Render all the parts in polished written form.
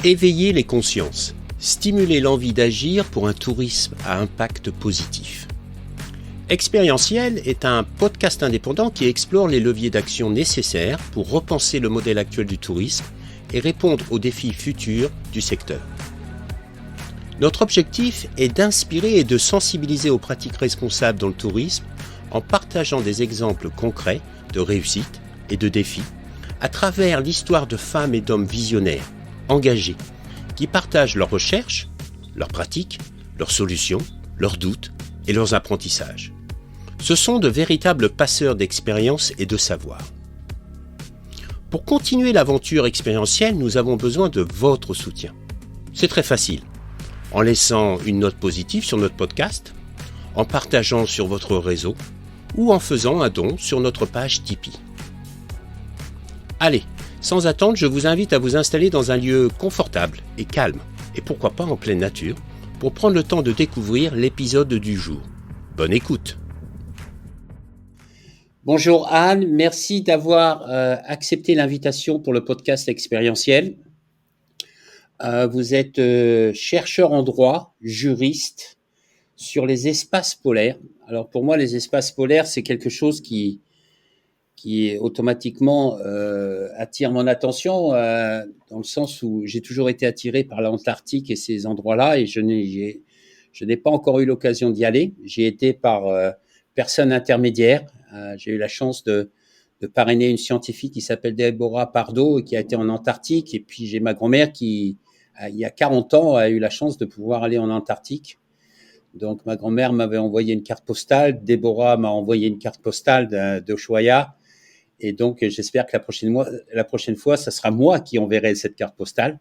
Éveiller les consciences, stimuler l'envie d'agir pour un tourisme à impact positif. Expérientiel est un podcast indépendant qui explore les leviers d'action nécessaires pour repenser le modèle actuel du tourisme et répondre aux défis futurs du secteur. Notre objectif est d'inspirer et de sensibiliser aux pratiques responsables dans le tourisme en partageant des exemples concrets de réussite et de défis à travers l'histoire de femmes et d'hommes visionnaires, engagés, qui partagent leurs recherches, leurs pratiques, leurs solutions, leurs doutes et leurs apprentissages. Ce sont de véritables passeurs d'expérience et de savoir. Pour continuer l'aventure expérientielle, nous avons besoin de votre soutien. C'est très facile. En laissant une note positive sur notre podcast, en partageant sur votre réseau ou en faisant un don sur notre page Tipeee. Allez, sans attendre, je vous invite à vous installer dans un lieu confortable et calme, et pourquoi pas en pleine nature, pour prendre le temps de découvrir l'épisode du jour. Bonne écoute! Bonjour Anne, merci d'avoir accepté l'invitation pour le podcast expérientiel. Vous êtes chercheur en droit, juriste sur les espaces polaires. Alors pour moi, les espaces polaires, c'est quelque chose qui automatiquement attire mon attention dans le sens où j'ai toujours été attiré par l'Antarctique et ces endroits-là et je n'ai pas encore eu l'occasion d'y aller. J'y ai été par personne intermédiaire. J'ai eu la chance de parrainer une scientifique qui s'appelle Deborah Pardo et qui a été en Antarctique. Et puis j'ai ma grand-mère qui, il y a 40 ans, a eu la chance de pouvoir aller en Antarctique. Donc ma grand-mère m'avait envoyé une carte postale, Deborah m'a envoyé une carte postale d'Ushuaïa. Et donc j'espère que la prochaine fois, ça sera moi qui enverrai cette carte postale.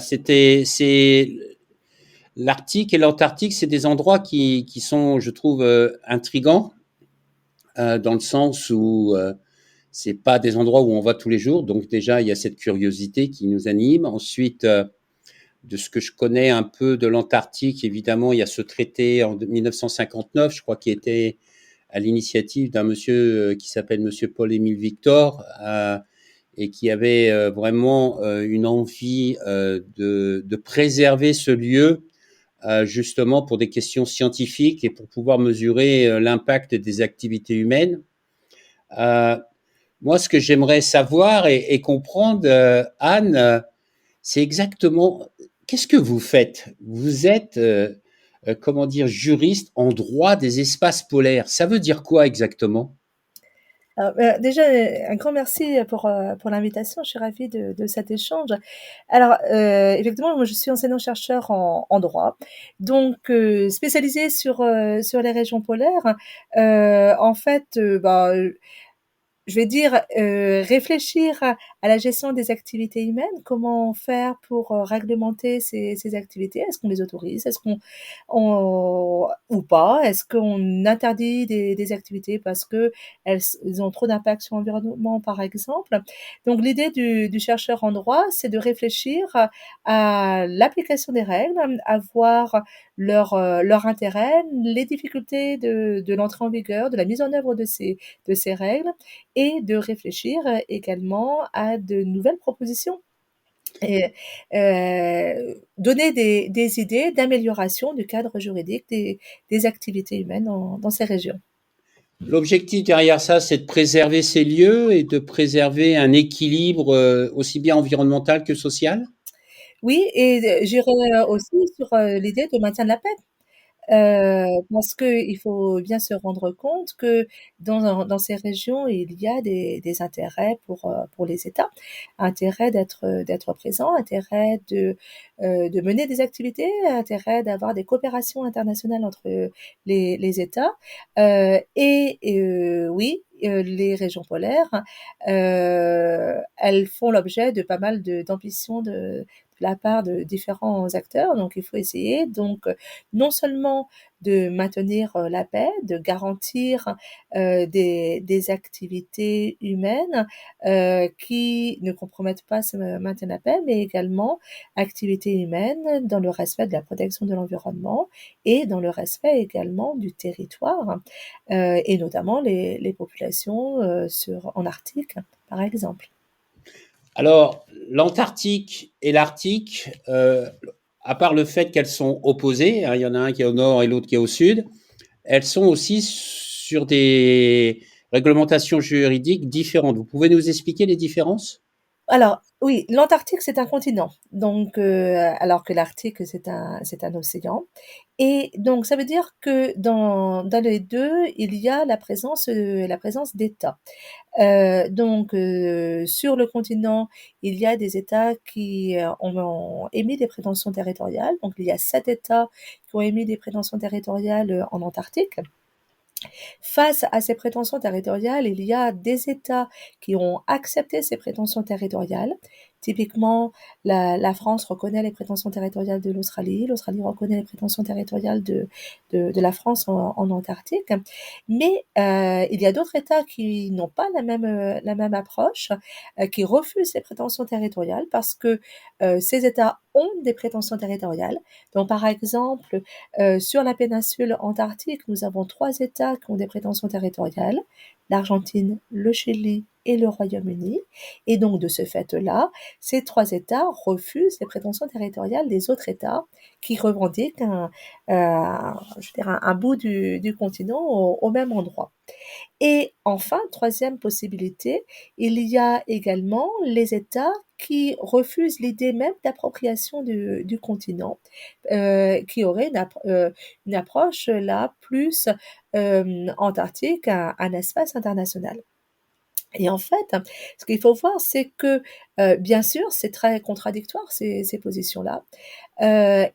C'est l'Arctique et l'Antarctique, c'est des endroits qui sont, je trouve, intrigants. Dans le sens où c'est pas des endroits où on va tous les jours. Donc déjà, il y a cette curiosité qui nous anime. Ensuite, de ce que je connais un peu de l'Antarctique, évidemment, il y a ce traité en 1959, je crois, qui était à l'initiative d'un monsieur qui s'appelle monsieur Paul-Émile Victor et qui avait vraiment une envie de préserver ce lieu justement pour des questions scientifiques et pour pouvoir mesurer l'impact des activités humaines. Moi, ce que j'aimerais savoir et comprendre, Anne, c'est exactement qu'est-ce que vous faites? Vous êtes, comment dire, juriste en droit des espaces polaires. Ça veut dire quoi exactement? Alors, déjà, un grand merci pour l'invitation. Je suis ravie de cet échange. Alors, effectivement, moi, je suis enseignant-chercheur en droit, donc spécialisée sur les régions polaires. En fait, je vais dire, réfléchir à la gestion des activités humaines. Comment faire pour réglementer ces activités? Est-ce qu'on les autorise? Est-ce ou pas? Est-ce qu'on interdit des activités parce que elles ont trop d'impact sur l'environnement, par exemple? Donc l'idée du chercheur en droit, c'est de réfléchir à l'application des règles, à voir leur intérêt, les difficultés de l'entrée en vigueur, de la mise en œuvre de ces règles, et de réfléchir également à de nouvelles propositions et donner des idées d'amélioration du cadre juridique des activités humaines dans ces régions. L'objectif derrière ça, c'est de préserver ces lieux et de préserver un équilibre aussi bien environnemental que social? Oui, et j'irai aussi sur l'idée de maintien de la paix. Parce qu'il faut bien se rendre compte que dans ces régions, il y a des intérêts pour les États. Intérêt d'être présent, intérêt de mener des activités, intérêt d'avoir des coopérations internationales entre les États. Oui, les régions polaires, elles font l'objet de pas mal d'ambitions de la part de différents acteurs. Donc il faut essayer donc non seulement de maintenir la paix, de garantir des activités humaines qui ne compromettent pas ce maintien de la paix, mais également activités humaines dans le respect de la protection de l'environnement et dans le respect également du territoire, et notamment les populations en Arctique, par exemple. Alors, l'Antarctique et l'Arctique, à part le fait qu'elles sont opposées, hein, il y en a un qui est au nord et l'autre qui est au sud, elles sont aussi sur des réglementations juridiques différentes. Vous pouvez nous expliquer les différences? Alors oui, l'Antarctique, c'est un continent, donc alors que l'Arctique, c'est un océan et donc ça veut dire que dans les 2, il y a la présence d'États. Donc sur le continent, il y a des États qui, ont émis des prétentions territoriales, donc il y a 7 États qui ont émis des prétentions territoriales, en Antarctique. Face à ces prétentions territoriales, il y a des États qui ont accepté ces prétentions territoriales. Typiquement, la France reconnaît les prétentions territoriales de l'Australie, l'Australie reconnaît les prétentions territoriales de la France en Antarctique. Mais il y a d'autres États qui n'ont pas la même approche, qui refusent ces prétentions territoriales parce que ces États ont des prétentions territoriales. Donc, par exemple, sur la péninsule antarctique, nous avons 3 États qui ont des prétentions territoriales, l'Argentine, le Chili et le Royaume-Uni. Et donc, de ce fait-là, ces 3 États refusent les prétentions territoriales des autres États qui revendiquent je veux dire, un bout du continent au même endroit. Et enfin, troisième possibilité, il y a également les États qui refusent l'idée même d'appropriation du continent, qui auraient une approche là plus antarctique, un espace international. Et en fait, ce qu'il faut voir, c'est que, bien sûr, c'est très contradictoire ces positions-là.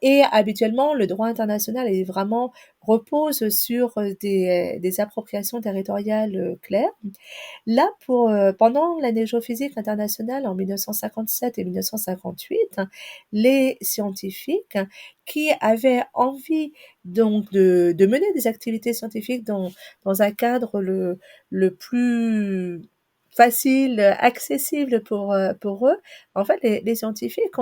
Et habituellement, le droit international est vraiment repose sur des appropriations territoriales claires. Là, pendant l'année géophysique internationale en 1957 et 1958, les scientifiques qui avaient envie donc de mener des activités scientifiques dans un cadre le plus facile, accessible pour eux, en fait, les scientifiques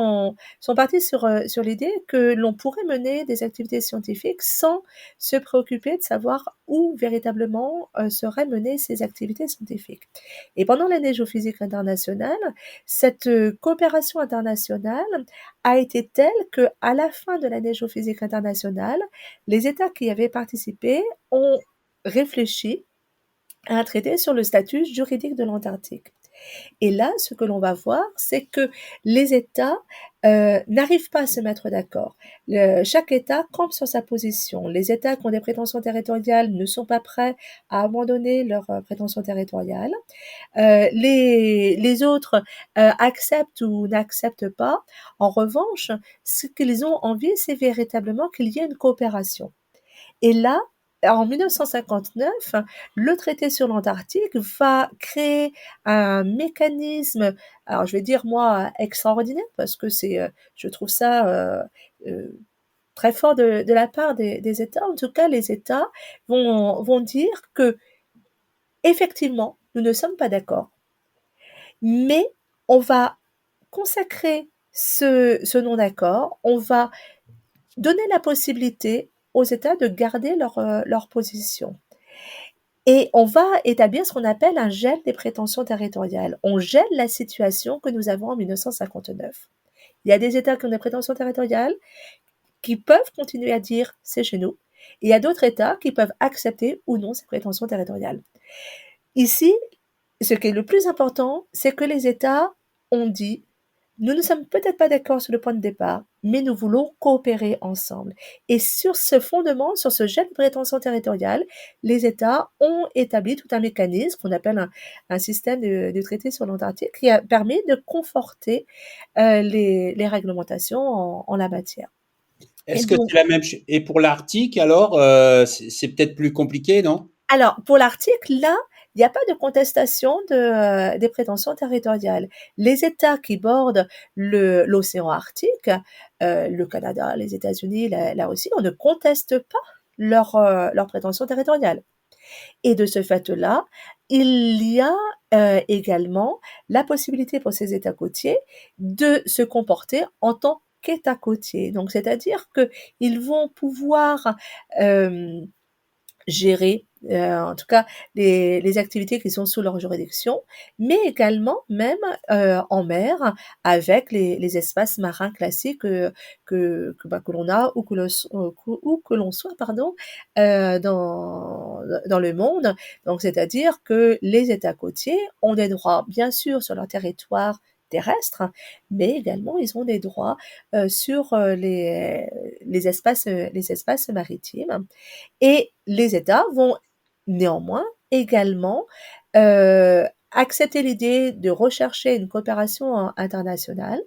sont partis sur l'idée que l'on pourrait mener des activités scientifiques sans se préoccuper de savoir où véritablement seraient menées ces activités scientifiques. Et pendant l'année géophysique internationale, cette coopération internationale a été telle que, à la fin de l'année géophysique internationale, les États qui y avaient participé ont réfléchi à un traité sur le statut juridique de l'Antarctique. Et là, ce que l'on va voir, c'est que les États n'arrivent pas à se mettre d'accord. Chaque État campe sur sa position. Les États qui ont des prétentions territoriales ne sont pas prêts à abandonner leurs prétentions territoriales. Les autres acceptent ou n'acceptent pas. En revanche, ce qu'ils ont envie, c'est véritablement qu'il y ait une coopération. Et là, en 1959, le traité sur l'Antarctique va créer un mécanisme, alors je vais dire moi extraordinaire parce que je trouve ça très fort de la part des États. En tout cas, les États vont dire que effectivement, nous ne sommes pas d'accord, mais on va consacrer ce non-accord, on va donner la possibilité aux États de garder leur position. Et on va établir ce qu'on appelle un gel des prétentions territoriales. On gèle la situation que nous avons en 1959. Il y a des États qui ont des prétentions territoriales, qui peuvent continuer à dire c'est chez nous. Et il y a d'autres États qui peuvent accepter ou non ces prétentions territoriales. Ici, ce qui est le plus important, c'est que les États ont dit nous ne sommes peut-être pas d'accord sur le point de départ, mais nous voulons coopérer ensemble. Et sur ce fondement, sur ce jet de prétention territoriale, les États ont établi tout un mécanisme qu'on appelle un système de traité sur l'Antarctique qui a permis de conforter les réglementations en la matière. Et Est-ce que donc, c'est la même chose? Et pour l'Arctique, alors, c'est peut-être plus compliqué, non? alors, pour l'Arctique, là, il n'y a pas de contestation des prétentions territoriales. Les États qui bordent l'océan Arctique, le Canada, les États-Unis, la Russie, on ne conteste pas leurs prétentions territoriales. Et de ce fait-là, il y a également la possibilité pour ces États côtiers de se comporter en tant qu'États côtiers. Donc, c'est-à-dire qu'ils vont pouvoir gérer, en tout cas les activités qui sont sous leur juridiction, mais également même, en mer avec les espaces marins classiques, que l'on a ou que l'on soit pardon, dans le monde. Donc c'est-à-dire que les États côtiers ont des droits bien sûr sur leur territoire terrestre, mais également ils ont des droits, sur, les espaces maritimes et les États vont néanmoins également accepter l'idée de rechercher une coopération internationale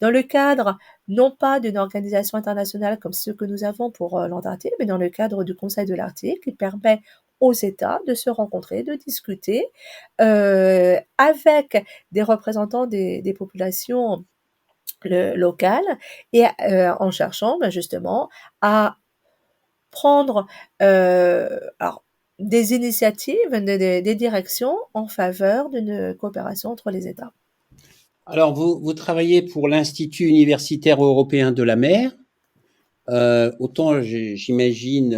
dans le cadre non pas d'une organisation internationale comme ce que nous avons pour l'Antarctique, mais dans le cadre du Conseil de l'Arctique qui permet aux États de se rencontrer, de discuter avec des représentants des populations locales et en cherchant justement à prendre alors des initiatives, des directions en faveur d'une coopération entre les États. Alors, vous travaillez pour l'Institut universitaire européen de la mer. Autant j'imagine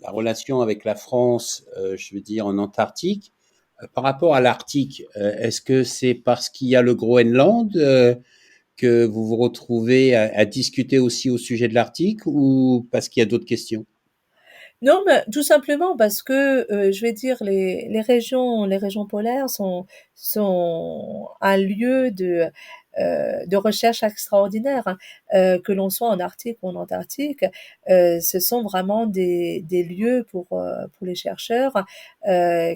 la relation avec la France, je veux dire en Antarctique. Par rapport à l'Arctique, est-ce que c'est parce qu'il y a le Groenland que vous vous retrouvez à discuter aussi au sujet de l'Arctique ou parce qu'il y a d'autres questions? Non, mais tout simplement parce que, je vais dire les régions polaires sont un lieu de recherche extraordinaire, hein. Que l'on soit en Arctique ou en Antarctique, ce sont vraiment des lieux pour les chercheurs,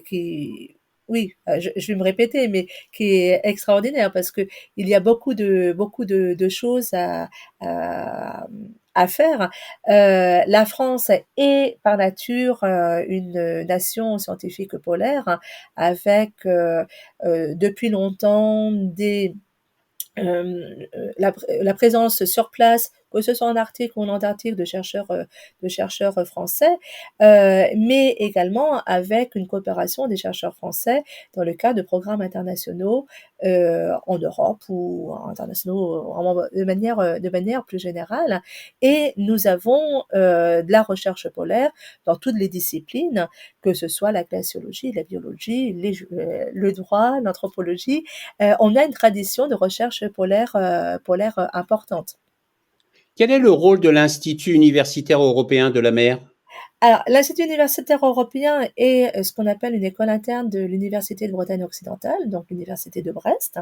qui oui, je vais me répéter, mais qui est extraordinaire parce que il y a beaucoup de choses à faire. La France est par nature une nation scientifique polaire hein, avec depuis longtemps la présence sur place, que ce soit en Arctique ou en Antarctique, de chercheurs français, mais également avec une coopération des chercheurs français dans le cadre de programmes internationaux en Europe ou internationaux de manière plus générale. Et nous avons de la recherche polaire dans toutes les disciplines, que ce soit la glaciologie, la biologie, le droit, l'anthropologie. On a une tradition de recherche polaire importante. Quel est le rôle de l'Institut universitaire européen de la mer? Alors, l'Institut universitaire européen est ce qu'on appelle une école interne de l'Université de Bretagne occidentale, donc l'Université de Brest.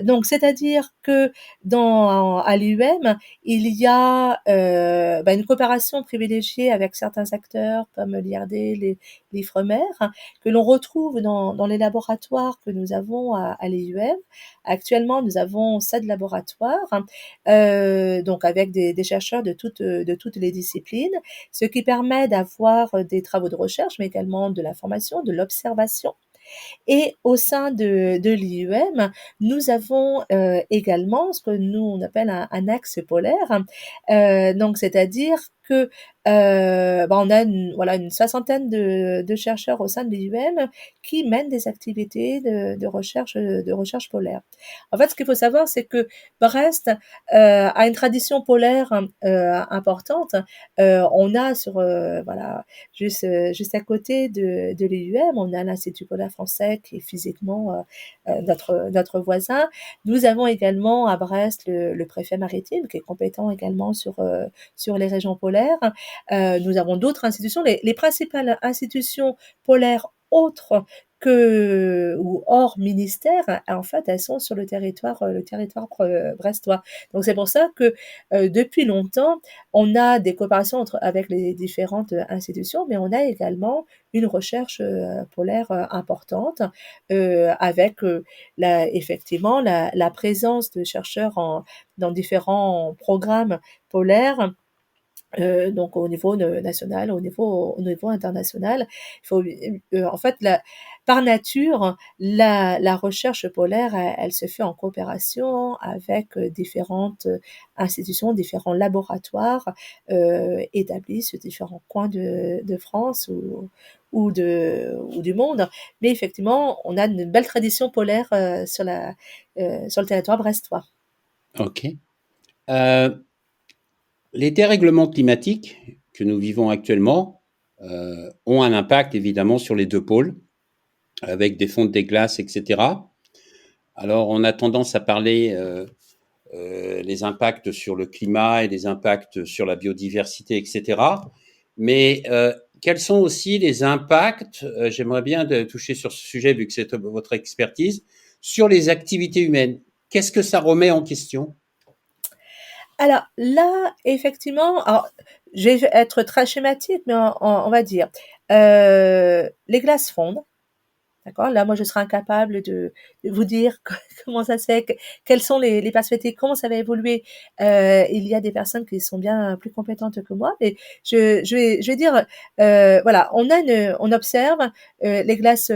Donc, c'est-à-dire que à l'UM, il y a une coopération privilégiée avec certains acteurs comme l'IRD, l'IFREMER, que l'on retrouve dans les laboratoires que nous avons à l'IUM. Actuellement, nous avons 7 laboratoires, donc avec des chercheurs de toutes les disciplines, ce qui permet d'avoir des travaux de recherche, mais également de la formation, de l'observation. Et au sein de l'IUM, nous avons également ce que nous on appelle un axe polaire. Donc c'est-à-dire que on a une soixantaine de chercheurs au sein de l'IUM qui mènent des activités de recherche polaire. En fait, ce qu'il faut savoir, c'est que Brest a une tradition polaire importante. On a juste à côté de l'IUM, on a l'Institut polaire français qui est physiquement notre voisin. Nous avons également à Brest le préfet maritime qui est compétent également sur les régions polaires. Nous avons d'autres institutions. Les principales institutions polaires autres ou hors ministère, en fait, elles sont sur le territoire brestois. Donc c'est pour ça que depuis longtemps, on a des coopérations avec les différentes institutions, mais on a également une recherche polaire importante avec effectivement la présence de chercheurs dans différents programmes polaires. Donc au niveau national, au niveau international, en fait, par nature, la recherche polaire, elle se fait en coopération avec différentes institutions, différents laboratoires établis sur différents coins de France ou du monde. Mais effectivement, on a une belle tradition polaire sur le territoire brestois. Ok. Les dérèglements climatiques que nous vivons actuellement ont un impact évidemment sur les deux pôles, avec des fontes des glaces, etc. Alors, on a tendance à parler les impacts sur le climat et les impacts sur la biodiversité, etc. Mais quels sont aussi les impacts, j'aimerais bien toucher sur ce sujet vu que c'est votre expertise, sur les activités humaines. Qu'est-ce que ça remet en question? Alors là, effectivement, alors, je vais être très schématique, mais on va dire, les glaces fondent. D'accord? Là, moi, je serais incapable de vous dire comment ça se fait, quelles sont les perspectives, comment ça va évoluer. Il y a des personnes qui sont bien plus compétentes que moi, mais je vais dire, voilà, on observe les glaces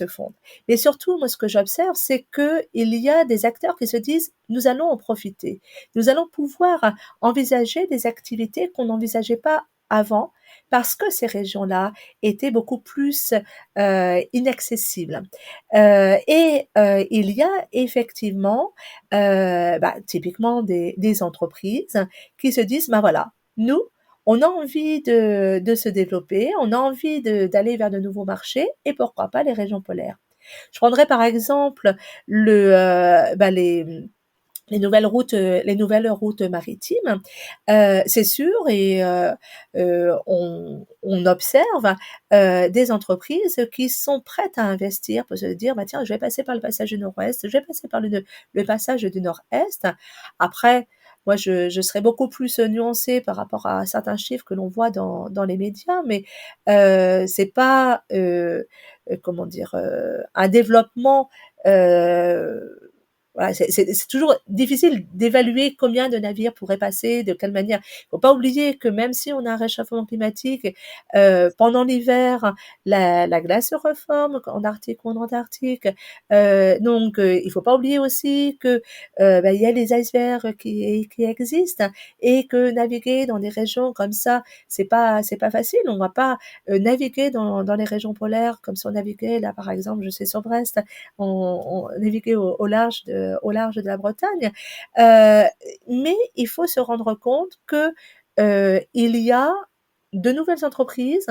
fondent. Mais surtout, moi, ce que j'observe, c'est que il y a des acteurs qui se disent, nous allons en profiter. Nous allons pouvoir envisager des activités qu'on n'envisageait pas avant, parce que ces régions-là étaient beaucoup plus inaccessibles. Il y a effectivement, typiquement des entreprises qui se disent, ben voilà, nous, on a envie de se développer, on a envie d'aller vers de nouveaux marchés, et pourquoi pas les régions polaires. Je prendrais par exemple les nouvelles routes maritimes. C'est sûr, et on observe des entreprises qui sont prêtes à investir pour se dire, bah tiens, je vais passer par le passage du Nord-Ouest, je vais passer par le passage du Nord-Est. Après, moi, je serais beaucoup plus nuancée par rapport à certains chiffres que l'on voit dans les médias, mais c'est pas, comment dire, un développement. Euh, voilà, c'est toujours difficile d'évaluer combien de navires pourraient passer, de quelle manière. Il faut pas oublier que même si on a un réchauffement climatique, pendant l'hiver, la glace se reforme en Arctique ou en Antarctique. Donc, il faut pas oublier aussi que il y a les icebergs qui existent, et que naviguer dans des régions comme ça, c'est pas facile. On va pas naviguer dans les régions polaires comme si on naviguait là, par exemple, je sais sur Brest, on naviguait au large de la Bretagne. Mais il faut se rendre compte que il y a de nouvelles entreprises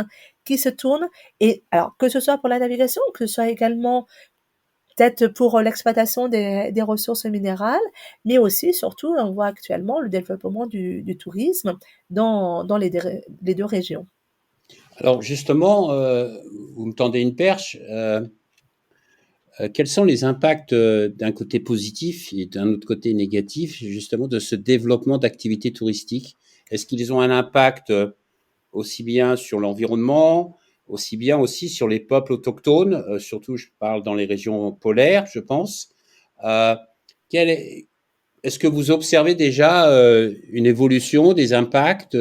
qui se tournent, et alors que ce soit pour la navigation, que ce soit également peut-être pour l'exploitation des ressources minérales, mais aussi, surtout, on voit actuellement le développement du tourisme dans les deux régions. Alors justement, vous me tendez une perche. Quels sont les impacts d'un côté positif et d'un autre côté négatif, justement, de ce développement d'activités touristiques? Est-ce qu'ils ont un impact aussi bien sur l'environnement, aussi bien aussi sur les peuples autochtones, surtout je parle dans les régions polaires, je pense. Euh, Est-ce que vous observez déjà une évolution des impacts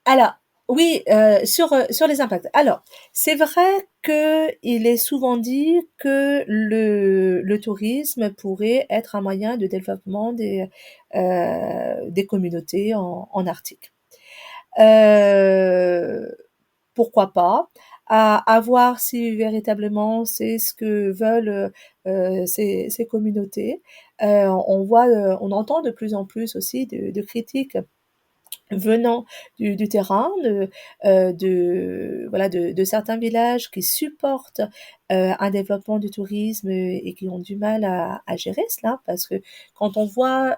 Alors, oui, sur les impacts. Alors, c'est vrai qu'il est souvent dit que le tourisme pourrait être un moyen de développement des communautés en Arctique. Euh, Pourquoi pas? À voir si véritablement c'est ce que veulent ces communautés. On entend de plus en plus aussi de critiques venant du terrain, voilà, de certains villages qui supportent un développement du tourisme et qui ont du mal à gérer cela, parce que quand on voit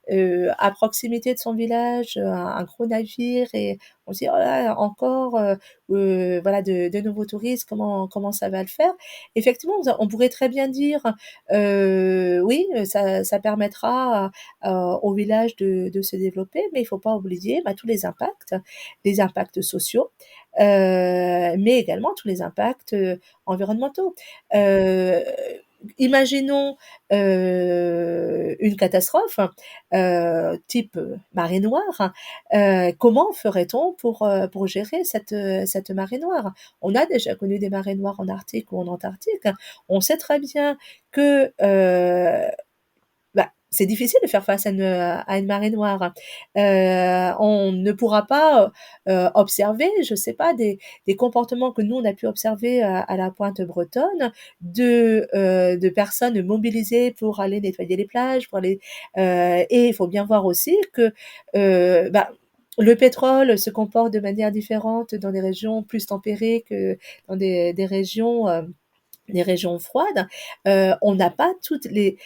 à proximité de son village un gros navire, et on se dit, oh là, encore voilà, de nouveaux touristes, comment ça va le faire? Effectivement, on pourrait très bien dire, oui, ça permettra au village de se développer, mais il faut pas oublier tous les impacts sociaux, mais également tous les impacts environnementaux. Euh, Imaginons une catastrophe type marée noire. Comment ferait-on pour gérer cette marée noire? On a déjà connu des marées noires en Arctique ou en Antarctique. On sait très bien que c'est difficile de faire face à une marée noire. On ne pourra pas observer, je sais pas, des comportements que nous on a pu observer à la pointe bretonne, de personnes mobilisées pour aller nettoyer les plages, et il faut bien voir aussi que le pétrole se comporte de manière différente dans des régions plus tempérées que dans des régions froides. On n'a pas toutes les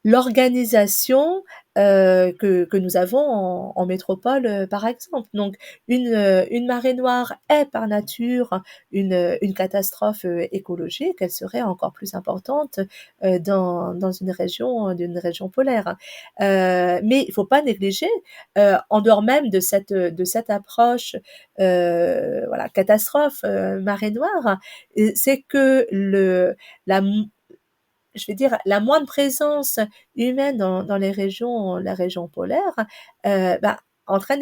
l'organisation que nous avons en métropole, par exemple. Donc une marée noire est par nature une catastrophe écologique. Elle serait encore plus importante dans d'une région polaire. Mais il ne faut pas négliger, en dehors même de cette approche voilà, catastrophe marée noire, c'est que la je vais dire, la moindre présence humaine dans la région polaire, bah, entraîne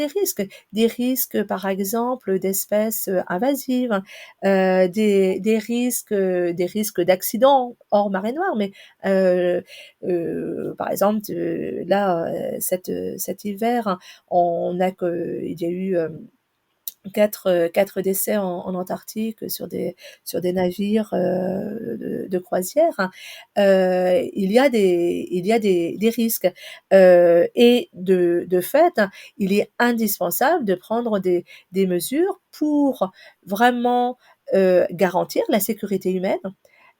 des risques par exemple d'espèces invasives, des risques d'accidents hors marée noire. Mais par exemple, là, cet hiver, il y a eu quatre décès en Antarctique sur des navires de croisière. Il y a des risques. Et de fait, il est indispensable de prendre des mesures pour vraiment garantir la sécurité humaine.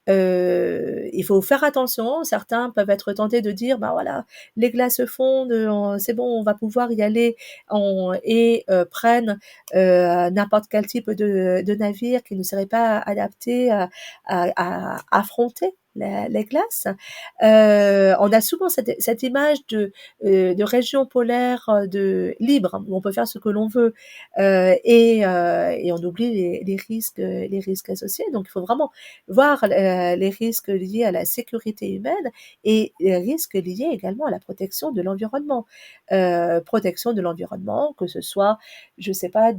Il faut faire attention. Certains peuvent être tentés de dire, bah voilà, les glaces fondent, c'est bon, on va pouvoir y aller, et prennent n'importe quel type de navire qui ne serait pas adapté à affronter les glaces. On a souvent cette image de région polaire libre, où on peut faire ce que l'on veut, et on oublie les risques associés. Donc il faut vraiment voir les risques liés à la sécurité humaine et les risques liés également à la protection de l'environnement. Protection de l'environnement, que ce soit, je sais pas,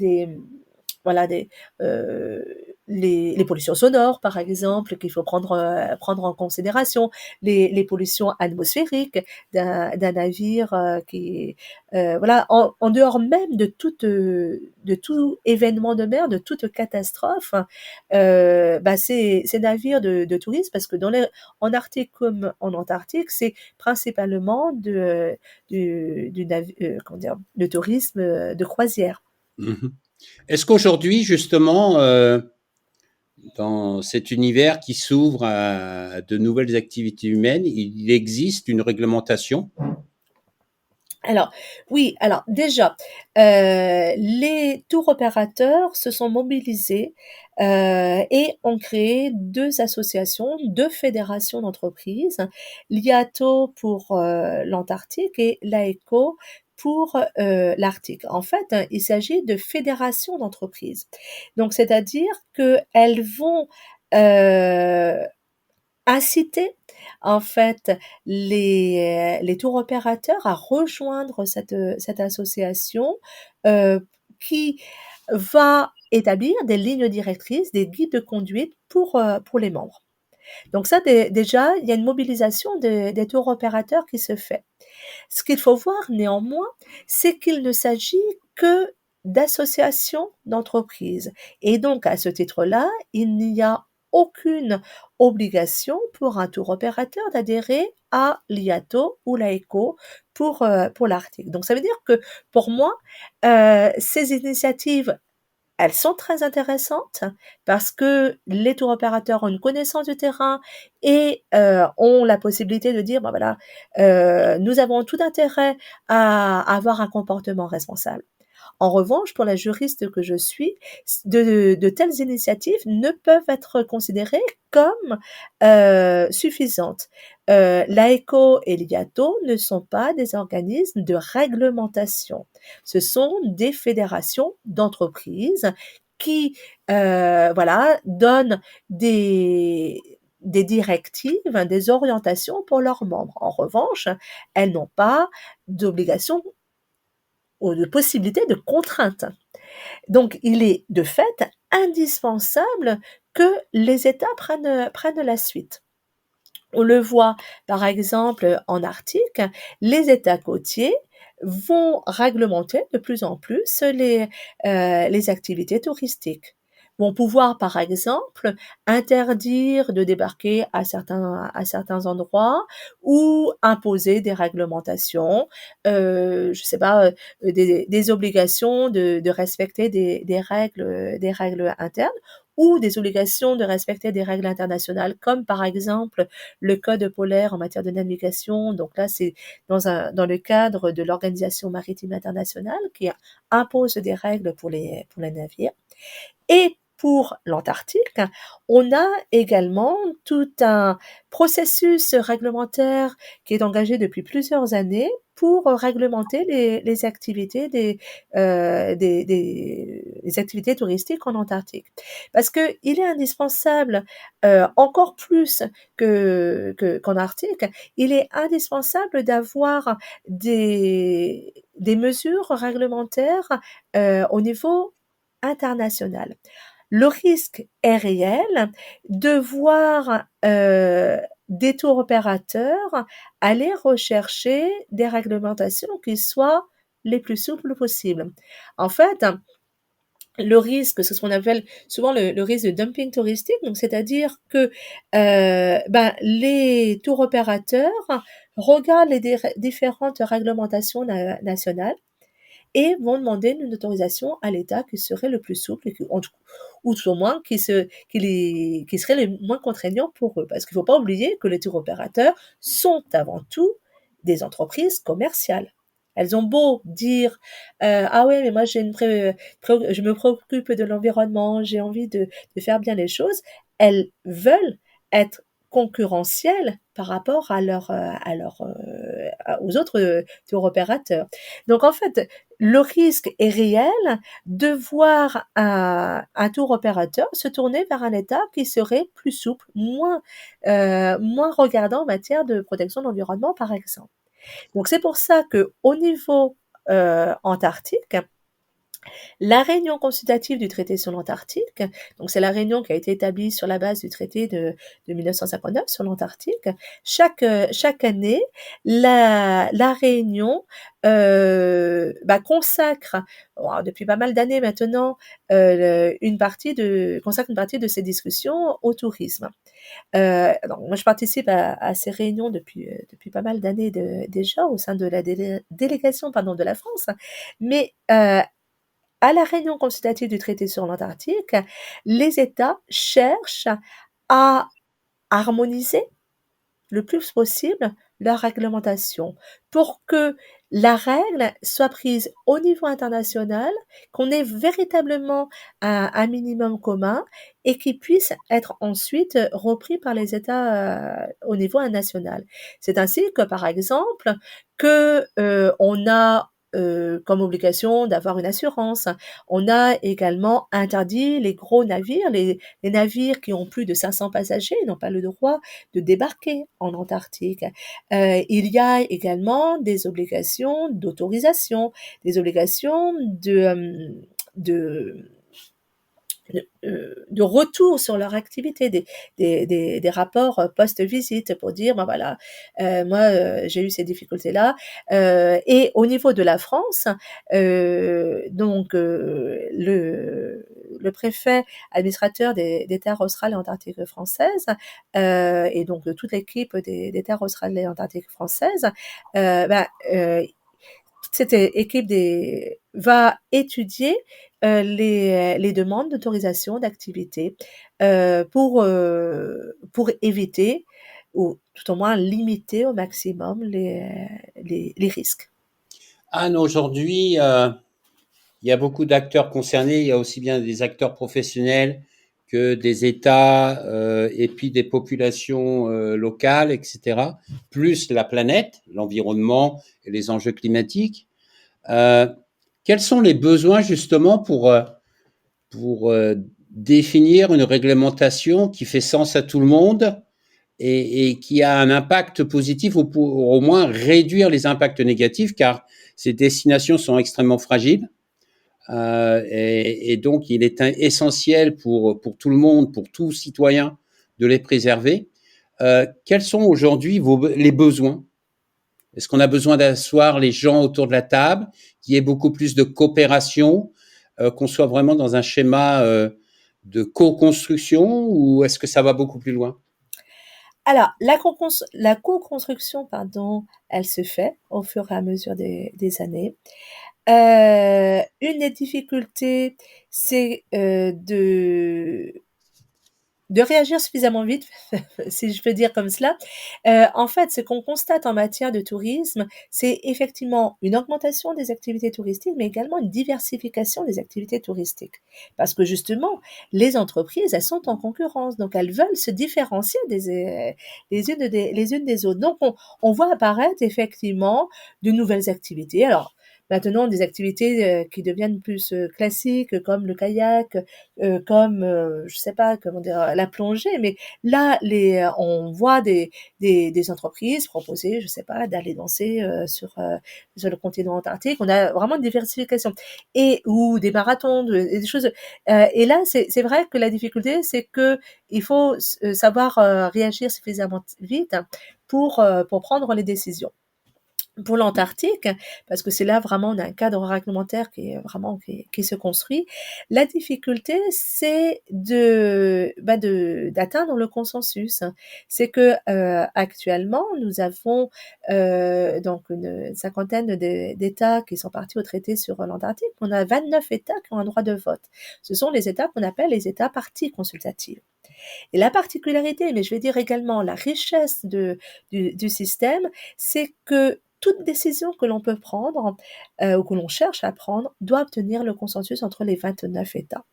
voilà, les pollutions sonores, par exemple, qu'il faut prendre en considération, les pollutions atmosphériques d'un navire voilà, en dehors même de tout événement de mer, de toute catastrophe, bah ces navires de tourisme, parce que en Arctique comme en Antarctique, c'est principalement comment dire, de tourisme de croisière. Mhm. Est-ce qu'aujourd'hui, justement, dans cet univers qui s'ouvre à de nouvelles activités humaines, il existe une réglementation? Alors, oui, alors déjà, les tours opérateurs se sont mobilisés et ont créé deux associations, deux fédérations d'entreprises, l'IATO pour l'Antarctique et l'AECO pour l'Arctique. En fait, il s'agit de fédérations d'entreprises. Donc, c'est-à-dire qu'elles vont euh, inciter en fait les tours opérateurs à rejoindre cette association qui va établir des lignes directrices, des guides de conduite pour les membres. Donc ça, déjà, il y a une mobilisation des tours opérateurs qui se fait. Ce qu'il faut voir néanmoins, c'est qu'il ne s'agit que d'associations d'entreprises. Et donc, à ce titre-là, il n'y a aucune obligation pour un tour opérateur d'adhérer à l'IATO ou l'AECO pour l'Arctique. Donc, ça veut dire que pour moi, ces initiatives, elles sont très intéressantes parce que les tours opérateurs ont une connaissance du terrain et ont la possibilité de dire, bah voilà, nous avons tout intérêt à avoir un comportement responsable. En revanche, pour la juriste que je suis, de telles initiatives ne peuvent être considérées comme suffisantes. L'AECO et l'IATO ne sont pas des organismes de réglementation. Ce sont des fédérations d'entreprises qui voilà, donnent des directives, des orientations pour leurs membres. En revanche, elles n'ont pas d'obligation ou de possibilité de contrainte. Donc, il est de fait indispensable que les États prennent la suite. On le voit par exemple en Arctique, les États côtiers vont réglementer de plus en plus les activités touristiques. vont pouvoir, par exemple, interdire de débarquer à certains endroits ou imposer des réglementations, je sais pas, des obligations de respecter des règles internes ou des obligations de respecter des règles internationales, comme par exemple le code polaire en matière de navigation. Donc là, c'est dans le cadre de l'Organisation maritime internationale qui impose des règles pour les navires. Et pour l'Antarctique, on a également tout un processus réglementaire qui est engagé depuis plusieurs années pour réglementer les activités des activités touristiques en Antarctique. Parce que il est indispensable, encore plus qu'en Arctique, il est indispensable d'avoir des mesures réglementaires au niveau international. Le risque est réel de voir des tours opérateurs aller rechercher des réglementations qui soient les plus souples possibles. En fait, le risque, c'est ce qu'on appelle souvent le risque de dumping touristique, donc c'est-à-dire que les tours opérateurs regardent les différentes réglementations nationales et vont demander une autorisation à l'État qui serait le plus souple ou tout au moins qui serait le moins contraignant pour eux. Parce qu'il ne faut pas oublier que les tours opérateurs sont avant tout des entreprises commerciales. Elles ont beau dire ah ouais, mais moi je me préoccupe de l'environnement, j'ai envie de faire bien les choses. Elles veulent être concurrentielles par rapport aux autres tour opérateurs. Donc en fait, le risque est réel de voir un tour opérateur se tourner vers un État qui serait plus souple, moins regardant en matière de protection de l'environnement, par exemple. Donc c'est pour ça que au niveau antarctique, la réunion consultative du traité sur l'Antarctique, donc c'est la réunion qui a été établie sur la base du traité de 1959 sur l'Antarctique. Chaque année, la réunion consacre, depuis pas mal d'années maintenant, consacre une partie de ses discussions au tourisme. Donc moi je participe à ces réunions depuis pas mal d'années déjà au sein de la délégation de la France, mais à la réunion consultative du traité sur l'Antarctique, les États cherchent à harmoniser le plus possible leur réglementation pour que la règle soit prise au niveau international, qu'on ait véritablement un minimum commun et qui puisse être ensuite repris par les États au niveau national. C'est ainsi que, par exemple, on a comme obligation d'avoir une assurance. On a également interdit les gros navires, les navires qui ont plus de 500 passagers n'ont pas le droit de débarquer en Antarctique. Il y a également des obligations d'autorisation, des obligations de retour sur leur activité, des rapports post-visite pour dire, voilà, moi j'ai eu ces difficultés-là. Et au niveau de la France, donc le préfet administrateur des terres australes et antarctiques françaises, et donc de toute l'équipe des terres australes et antarctiques françaises, toute cette équipe va étudier les demandes d'autorisation d'activité pour éviter ou tout au moins limiter au maximum les risques. Anne, aujourd'hui, il y a beaucoup d'acteurs concernés. Il y a aussi bien des acteurs professionnels que des États et puis des populations locales, etc., plus la planète, l'environnement et les enjeux climatiques. Quels sont les besoins justement pour définir une réglementation qui fait sens à tout le monde et qui a un impact positif ou pour au moins réduire les impacts négatifs, car ces destinations sont extrêmement fragiles. Et donc, il est essentiel pour tout le monde, pour tout citoyen, de les préserver. Quels sont aujourd'hui les besoins? Est-ce qu'on a besoin d'asseoir les gens autour de la table, qu'il y ait beaucoup plus de coopération, qu'on soit vraiment dans un schéma de co-construction ou est-ce que ça va beaucoup plus loin? Alors, la co-construction, pardon, elle se fait au fur et à mesure des années. Une des difficultés, c'est de réagir suffisamment vite, si je peux dire comme cela. En fait, ce qu'on constate en matière de tourisme, c'est effectivement une augmentation des activités touristiques, mais également une diversification des activités touristiques. Parce que justement, les entreprises, elles sont en concurrence, donc elles veulent se différencier les unes des autres. Donc, on voit apparaître effectivement de nouvelles activités. Alors, maintenant, des activités qui deviennent plus classiques, comme le kayak, comme je sais pas comment dire, la plongée, mais là on voit des entreprises proposer, je sais pas, d'aller danser sur le continent antarctique. On a vraiment une diversification et ou des marathons, des choses. Et là, c'est vrai que la difficulté, c'est que il faut savoir réagir suffisamment vite pour prendre les décisions. Pour l'Antarctique, parce que c'est là vraiment on a un cadre réglementaire qui est vraiment qui se construit. La difficulté, c'est d'atteindre le consensus. C'est que actuellement, nous avons donc une cinquantaine d'États qui sont partis au traité sur l'Antarctique. On a 29 États qui ont un droit de vote. Ce sont les États qu'on appelle les États parties consultatives. Et la particularité, mais je vais dire également la richesse du système, c'est que toute décision que l'on peut prendre ou que l'on cherche à prendre doit obtenir le consensus entre les 29 États.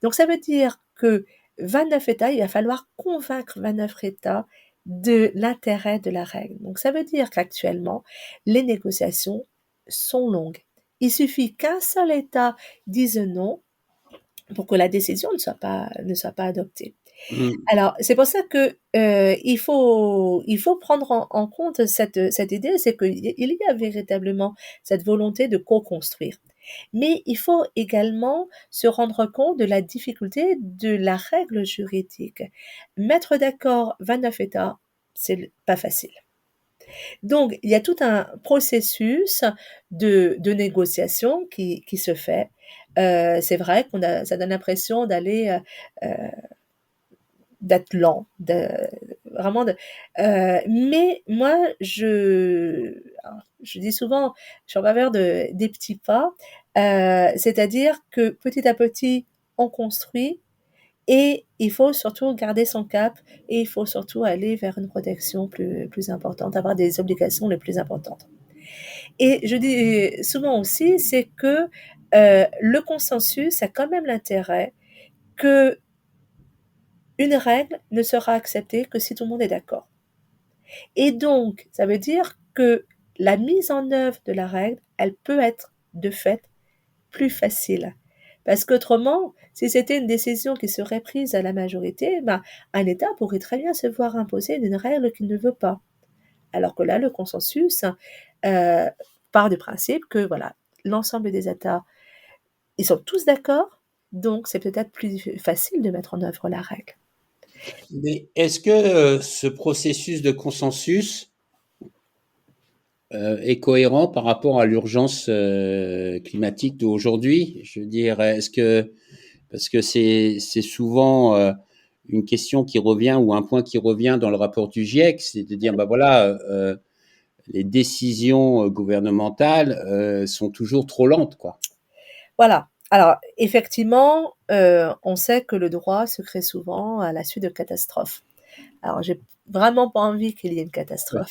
Donc ça veut dire que 29 États, il va falloir convaincre 29 États de l'intérêt de la règle. Donc ça veut dire qu'actuellement, les négociations sont longues. Il suffit qu'un seul État dise non pour que la décision ne soit pas adoptée. Mm. Alors, c'est pour ça que il faut prendre en compte cette idée, c'est qu'il y a véritablement cette volonté de co-construire. Mais il faut également se rendre compte de la difficulté de la règle juridique. Mettre d'accord 29 États, c'est pas facile. Donc, il y a tout un processus de négociation qui se fait. C'est vrai ça donne l'impression d'être lent, mais moi je dis souvent, je suis en faveur des petits pas, c'est-à-dire que petit à petit on construit et il faut surtout garder son cap et il faut surtout aller vers une protection plus importante, avoir des obligations les plus importantes. Et je dis souvent aussi, c'est que le consensus a quand même l'intérêt que une règle ne sera acceptée que si tout le monde est d'accord. Et donc, ça veut dire que la mise en œuvre de la règle, elle peut être de fait plus facile. Parce qu'autrement, si c'était une décision qui serait prise à la majorité, ben, un État pourrait très bien se voir imposer une règle qu'il ne veut pas. Alors que là, le consensus euh, part du principe que voilà, l'ensemble des États, ils sont tous d'accord, donc c'est peut-être plus facile de mettre en œuvre la règle. Mais est-ce que ce processus de consensus est cohérent par rapport à l'urgence climatique d'aujourd'hui? Je veux dire, est-ce que parce que c'est souvent une question qui revient ou un point qui revient dans le rapport du GIEC, c'est de dire bah voilà, les décisions gouvernementales sont toujours trop lentes, quoi. Voilà. Alors, effectivement, on sait que le droit se crée souvent à la suite de catastrophes. Alors, j'ai vraiment pas envie qu'il y ait une Ouais. catastrophe,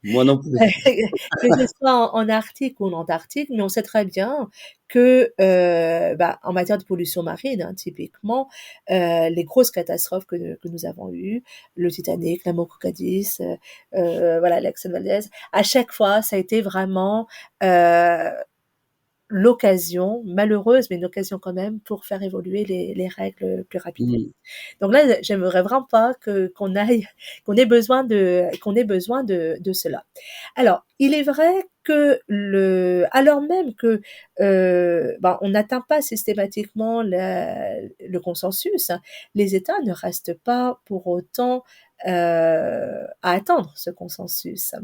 Moi non plus. que ce soit en Arctique ou en Antarctique, mais on sait très bien que, en matière de pollution marine, hein, typiquement, les grosses catastrophes que nous avons eues, le Titanic, la Cadiz, voilà, l'Exxon Valdez, à chaque fois, ça a été vraiment l'occasion, malheureuse, mais une occasion quand même pour faire évoluer les règles plus rapidement. Mm. Donc là, j'aimerais vraiment pas qu'on ait besoin de cela. Alors, il est vrai que alors même que on n'atteint pas systématiquement le consensus, les États ne restent pas pour autant à atteindre ce consensus.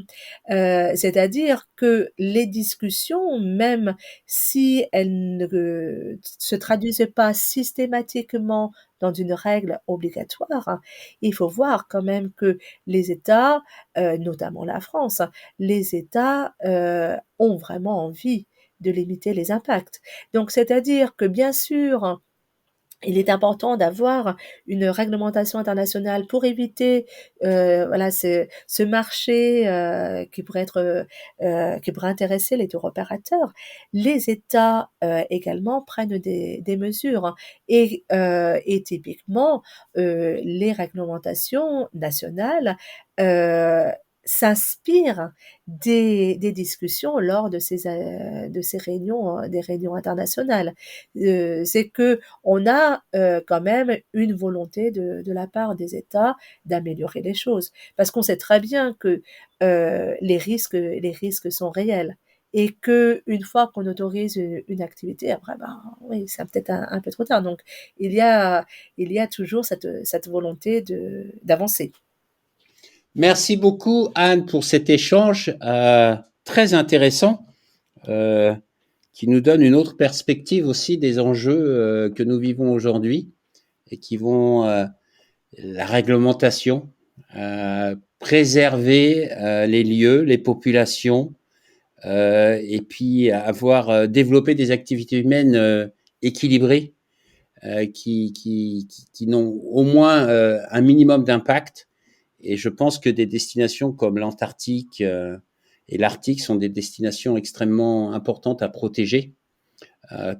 C'est-à-dire que les discussions, même si elles ne se traduisent pas systématiquement dans une règle obligatoire, il faut voir quand même que les États, notamment la France, les États ont vraiment envie de limiter les impacts. Donc, c'est-à-dire que bien sûr, il est important d'avoir une réglementation internationale pour éviter voilà ce marché qui pourrait intéresser les tour opérateurs. Les États également prennent des mesures et typiquement les réglementations nationales s'inspirent des discussions lors de ces réunions, des réunions internationales. C'est que on a quand même une volonté de la part des États d'améliorer les choses, parce qu'on sait très bien que les risques sont réels. Et que une fois qu'on autorise une activité, après, oui, c'est peut-être un peu trop tard. Donc, il y a toujours cette volonté d'avancer. Merci beaucoup, Anne, pour cet échange très intéressant qui nous donne une autre perspective aussi des enjeux que nous vivons aujourd'hui et qui vont la réglementation, préserver les lieux, les populations et puis avoir développé des activités humaines équilibrées qui n'ont au moins un minimum d'impact. Et je pense que des destinations comme l'Antarctique et l'Arctique sont des destinations extrêmement importantes à protéger,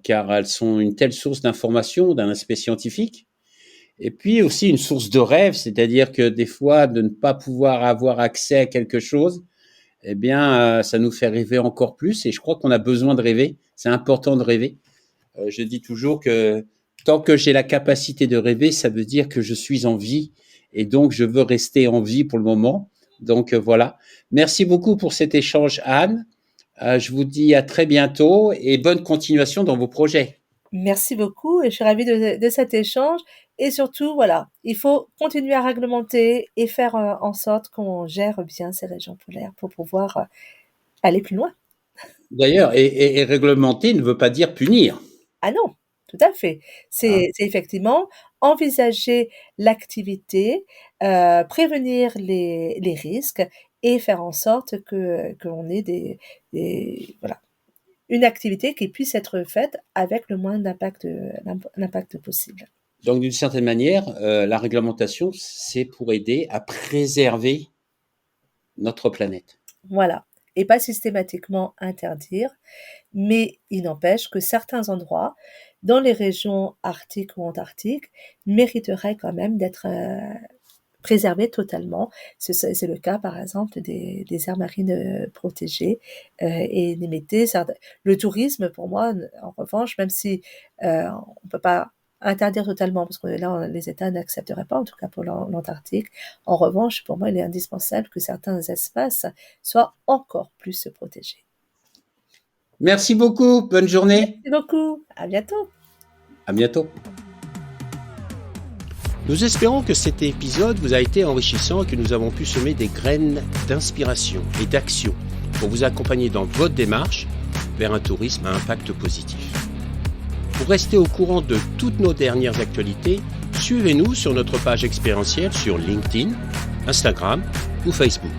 car elles sont une telle source d'information d'un aspect scientifique, et puis aussi une source de rêve, c'est-à-dire que des fois, de ne pas pouvoir avoir accès à quelque chose, eh bien, ça nous fait rêver encore plus, et je crois qu'on a besoin de rêver, c'est important de rêver. Je dis toujours que tant que j'ai la capacité de rêver, ça veut dire que je suis en vie, et donc, je veux rester en vie pour le moment. Donc, voilà. Merci beaucoup pour cet échange, Anne. Je vous dis à très bientôt et bonne continuation dans vos projets. Merci beaucoup et je suis ravie de cet échange. Et surtout, voilà, il faut continuer à réglementer et faire en sorte qu'on gère bien ces régions polaires pour pouvoir aller plus loin. D'ailleurs, et réglementer ne veut pas dire punir. Ah non, tout à fait. C'est effectivement envisager l'activité, prévenir les risques et faire en sorte qu'on ait voilà, une activité qui puisse être faite avec le moins d'impact possible. Donc, d'une certaine manière, la réglementation, c'est pour aider à préserver notre planète. Voilà. Et pas systématiquement interdire, mais il n'empêche que certains endroits, dans les régions arctiques ou antarctiques, mériteraient quand même d'être préservés totalement. C'est le cas, par exemple, des aires marines protégées et limiter. Le tourisme, pour moi, en revanche, même si on ne peut pas interdire totalement, parce que là, les États n'accepteraient pas, en tout cas pour l'Antarctique. En revanche, pour moi, il est indispensable que certains espaces soient encore plus protégés. Merci beaucoup. Bonne journée. Merci beaucoup. À bientôt. À bientôt. Nous espérons que cet épisode vous a été enrichissant et que nous avons pu semer des graines d'inspiration et d'action pour vous accompagner dans votre démarche vers un tourisme à impact positif. Pour rester au courant de toutes nos dernières actualités, suivez-nous sur notre page expérientielle sur LinkedIn, Instagram ou Facebook.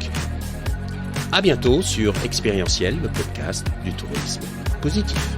À bientôt sur Expérientiel, le podcast du tourisme positif.